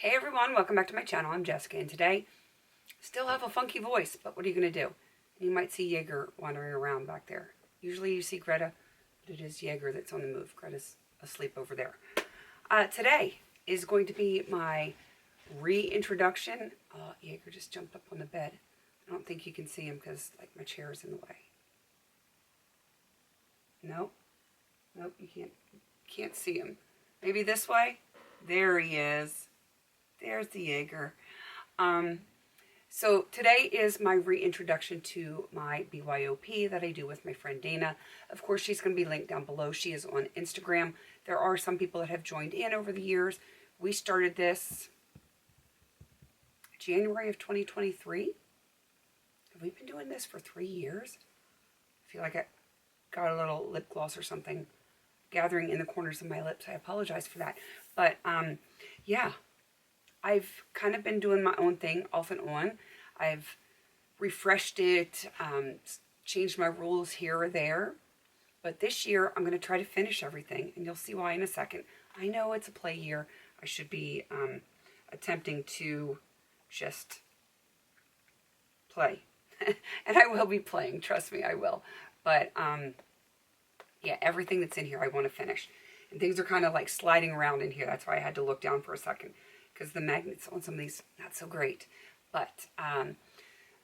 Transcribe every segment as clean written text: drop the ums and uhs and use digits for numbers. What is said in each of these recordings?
Hey everyone, welcome back to my channel. I'm Jessica, and today, still have a funky voice, but what are you going to do? You might see Jaeger wandering around back there. Usually you see Greta, but it is Jaeger that's on the move. Greta's asleep over there. Today is going to be my reintroduction. Jaeger just jumped up on the bed. I don't think you can see him because my chair is in the way. Nope, you can't see him. Maybe this way? There he is. There's the Jaeger. So today is my reintroduction to my BYOP that I do with my friend Dana. Of course, she's going to be linked down below. She is on Instagram. There are some people that have joined in over the years. We started this January of 2023. Have we been doing this for 3 years? I feel like I got a little lip gloss or something gathering in the corners of my lips. I apologize for that. But yeah. I've kind of been doing my own thing off and on. I've refreshed it, changed my rules here or there. But this year, I'm going to try to finish everything, and you'll see why in a second. I know it's a play year. I should be attempting to just play. And I will be playing. Trust me, I will. But, yeah, everything that's in here I want to finish. And things are kind of like sliding around in here. That's why I had to look down for a second, because the magnets on some of these, not so great. But,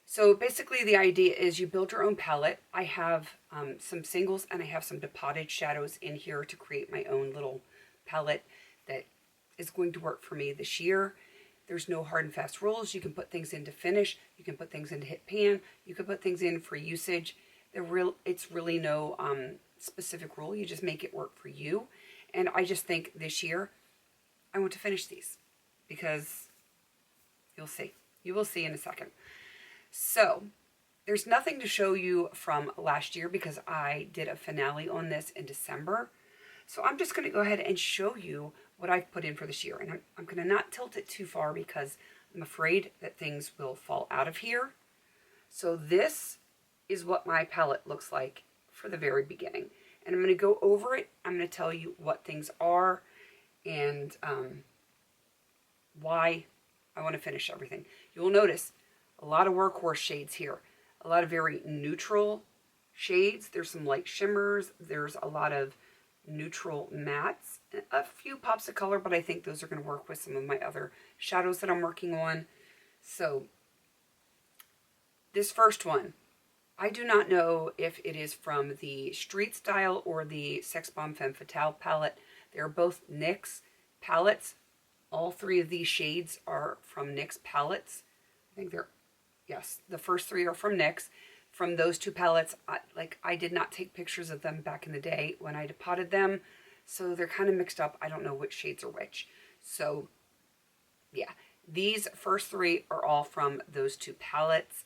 so basically the idea is you build your own palette. I have some singles and I have some depotted shadows in here to create my own little palette that is going to work for me this year. There's no hard and fast rules. You can put things into finish. You can put things into hit pan. You can put things in for usage. It's really no specific rule. You just make it work for you. And I just think this year I want to finish these, because you'll see. You will see in a second. So, there's nothing to show you from last year because I did a finale on this in December. So I'm just going to go ahead and show you what I've put in for this year. And I'm going to not tilt it too far because I'm afraid that things will fall out of here. So this is what my palette looks like for the very beginning. And I'm going to go over it. I'm going to tell you what things are and why I want to finish everything. You'll notice a lot of workhorse shades here, a lot of very neutral shades. There's some light shimmers. There's a lot of neutral mattes, a few pops of color, but I think those are going to work with some of my other shadows that I'm working on. So this first one, I do not know if it is from the Street Style or the Sex Bomb Femme Fatale palette. They're both NYX palettes. All three of these shades are from NYX palettes. I think yes, the first three are from NYX. From those two palettes, I did not take pictures of them back in the day when I depotted them. So they're kind of mixed up. I don't know which shades are which. So, yeah. These first three are all from those two palettes.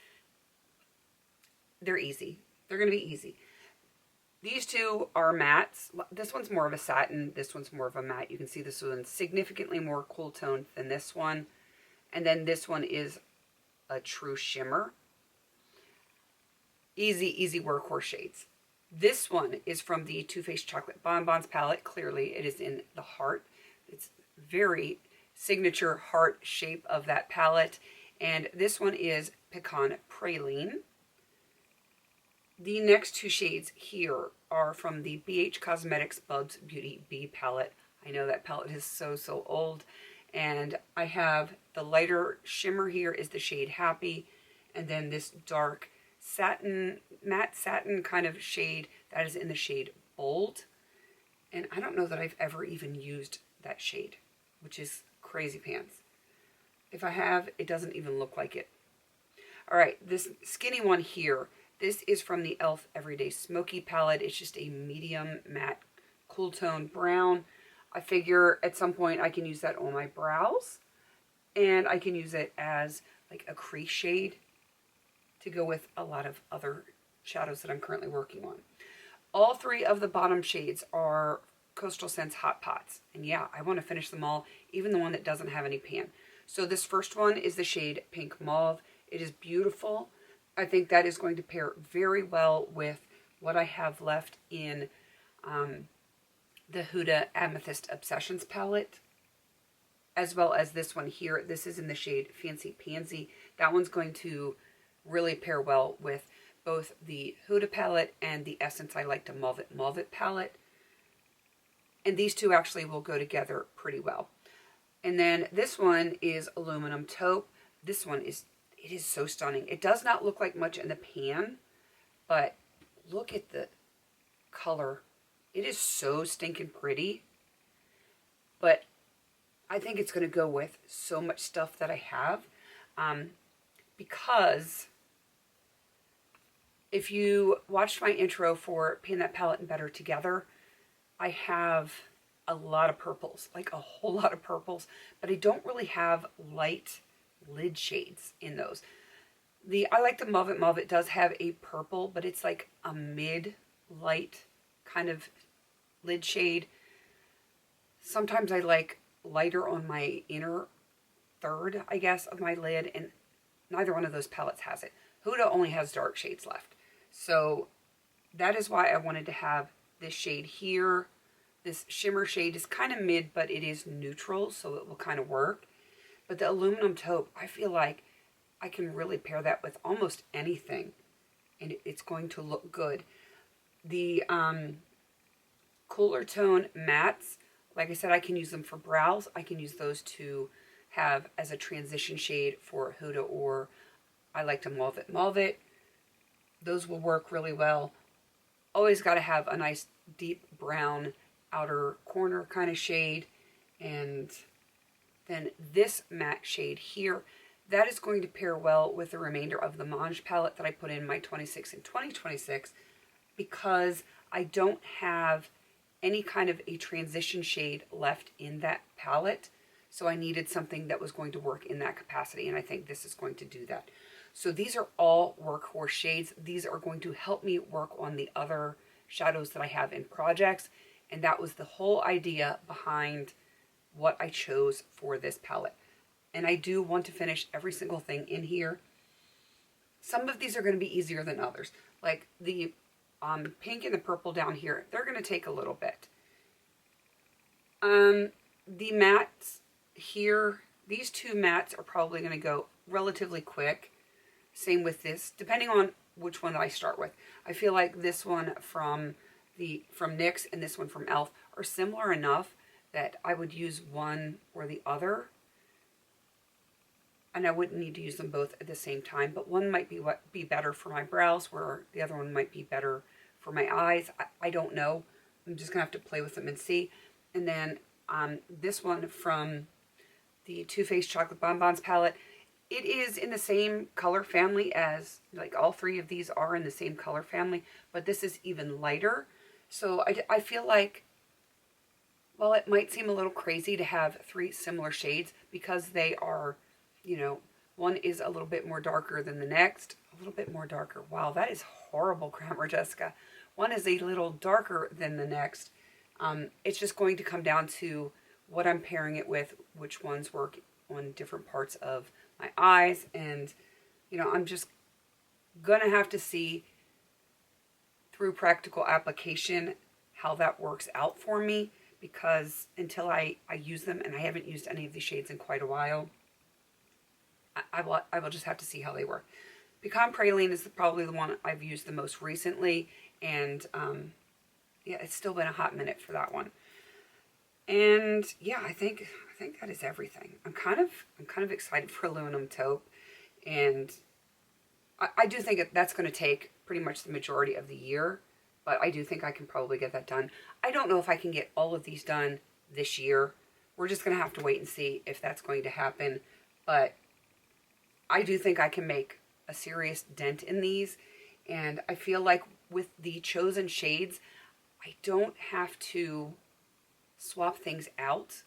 They're easy. They're going to be easy. These two are mattes. This one's more of a satin. This one's more of a matte. You can see this one's significantly more cool toned than this one. And then this one is a true shimmer. Easy workhorse shades. This one is from the Too Faced Chocolate Bonbons palette. Clearly, it is in the heart. It's very signature heart shape of that palette. And this one is Pecan Praline. The next two shades here are from the BH Cosmetics Bubs Beauty Bee palette. I know that palette is so old. And I have the lighter shimmer here is the shade Happy. And then this dark satin, matte satin kind of shade that is in the shade Bold. And I don't know that I've ever even used that shade, which is crazy pants. If I have, it doesn't even look like it. All right, this skinny one here. This is from the e.l.f. Everyday Smoky palette. It's just a medium matte cool tone brown. I figure at some point I can use that on my brows. And I can use it as like a crease shade to go with a lot of other shadows that I'm currently working on. All three of the bottom shades are Coastal Scents Hot Pots. And yeah, I want to finish them all, even the one that doesn't have any pan. So this first one is the shade Pink Mauve. It is beautiful. I think that is going to pair very well with what I have left in the Huda Amethyst Obsessions palette. as well as this one here. This is in the shade Fancy Pansy. That one's going to really pair well with both the Huda palette and the Essence I Like to Mauve It palette. And these two actually will go together pretty well. And then this one is Aluminum Taupe. This one is, it is so stunning. It does not look like much in the pan, but look at the color. It is so stinking pretty. But I think it's going to go with so much stuff that I have. Because if you watched my intro for Paint That Palette and Better Together, I have a lot of purples, like a whole lot of purples, but I don't really have light lid shades in those. The I Like to Mauve It does have a purple, but it's like a mid-light kind of lid shade. Sometimes I like lighter on my inner third, I guess, of my lid, and neither one of those palettes has it. Huda only has dark shades left. So that is why I wanted to have this shade here. This shimmer shade is kind of mid, but it is neutral, so it will kind of work. But the Aluminum Taupe, I feel like I can really pair that with almost anything, and it's going to look good. The cooler tone mattes, like I said, I can use them for brows. I can use those to have as a transition shade for Huda or I Like to Mauve It. Those will work really well. Always got to have a nice deep brown outer corner kind of shade. And then this matte shade here, that is going to pair well with the remainder of the Mange palette that I put in my 26 and 2026, because I don't have any kind of a transition shade left in that palette. So I needed something that was going to work in that capacity, and I think this is going to do that. So these are all workhorse shades. These are going to help me work on the other shadows that I have in projects, and that was the whole idea behind what I chose for this palette. And I do want to finish every single thing in here. Some of these are going to be easier than others. Like the pink and the purple down here, they're going to take a little bit. The mattes here, these two mattes are probably going to go relatively quick. Same with this, depending on which one I start with. I feel like this one from NYX and this one from e.l.f. are similar enough that I would use one or the other. And I wouldn't need to use them both at the same time, but one might be better for my brows, where the other one might be better for my eyes. I don't know. I'm just gonna have to play with them and see. And then this one from the Too Faced Chocolate Bonbons palette, it is in the same color family as, like, all three of these are in the same color family, but this is even lighter. So I feel like, while it might seem a little crazy to have three similar shades, because they are, you know, one is a little bit more darker than the next. A little bit more darker. Wow, that is horrible grammar, Jessica. One is a little darker than the next. It's just going to come down to what I'm pairing it with, which ones work on different parts of my eyes. And, you know, I'm just going to have to see through practical application how that works out for me, because until I use them, and I haven't used any of these shades in quite a while, I will just have to see how they work. Pecan Praline is probably the one I've used the most recently, and yeah, it's still been a hot minute for that one. And yeah, I think that is everything. I'm kind of excited for Aluminum Taupe, and I do think that's going to take pretty much the majority of the year, but I do think I can probably get that done. I don't know if I can get all of these done this year. We're just going to have to wait and see if that's going to happen, but I do think I can make a serious dent in these, and I feel like with the chosen shades, I don't have to swap things out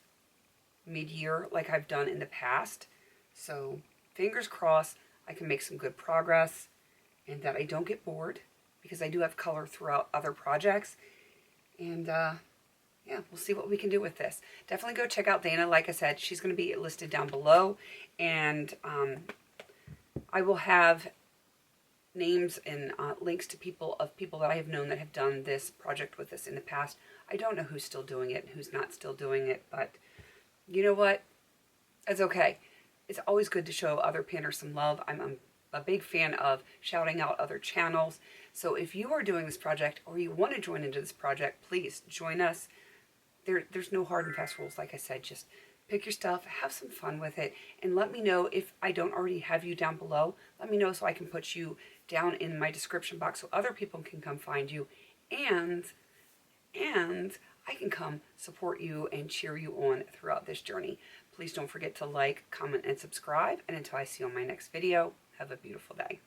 mid-year like I've done in the past. So fingers crossed I can make some good progress and that I don't get bored, because I do have color throughout other projects. And yeah, we'll see what we can do with this. Definitely go check out Dana. Like I said, she's going to be listed down below, and I will have names and links to people that I have known that have done this project with us in the past. I don't know who's still doing it and who's not still doing it, but you know what? It's okay. It's always good to show other painters some love. I'm a big fan of shouting out other channels. So if you are doing this project or you want to join into this project, please join us. There's no hard and fast rules. Like I said, just pick your stuff, have some fun with it, and let me know if I don't already have you down below. Let me know so I can put you down in my description box so other people can come find you, and I can come support you and cheer you on throughout this journey. Please don't forget to like, comment, and subscribe. And until I see you on my next video, have a beautiful day.